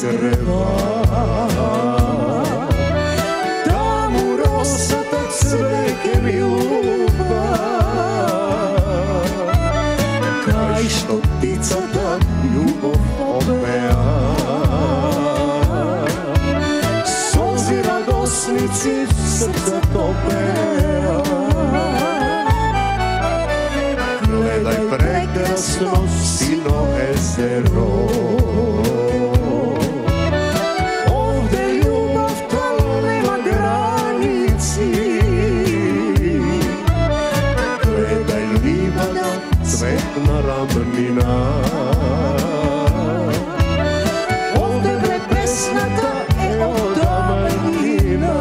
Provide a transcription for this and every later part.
treba, da mu rosa tak cveke mi ljubav, kaj što ptica tak ljubav opea. Solzi radosnici srca topea, gledaj prekrasno sino jezero. Ovde ljubav ta nema granici, gledaj livada, cvetna ravnina. Ovde bre pesnata od davnina,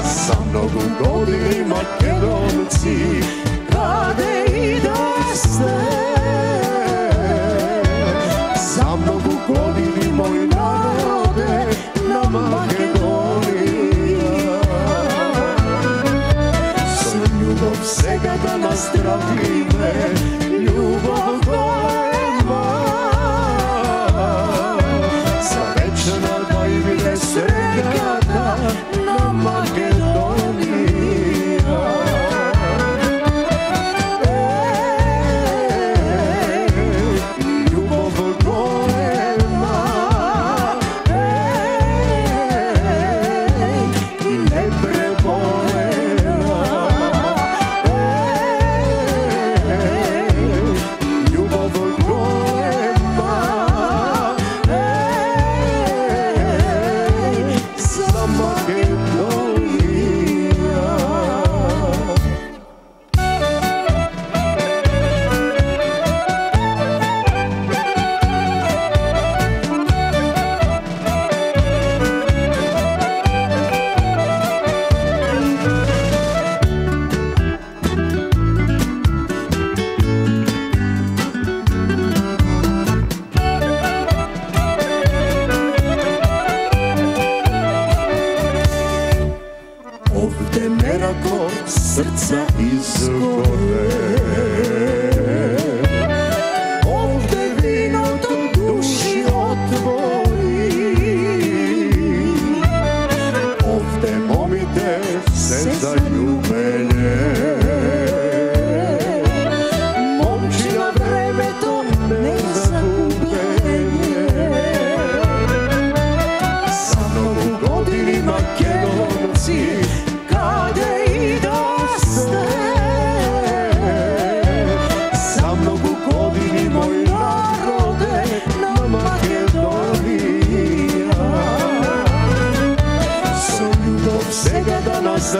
za mnogo godini Makedonci kade idaste, za mnogo godini moj narode na Makedonija. Za ljubav svega da nazdravi me, ljubav golema, za večera da i vide sregata na Makedonija. Ovde merako srca izgore, ovde vino do duši otvori, ovde momite se zaljubenje, momčina vreme to nezagubenje. Za mnogo godini Makedonci kade idaste, za mnogo godini moj narode na Makedonija. Za ljubav svega da nas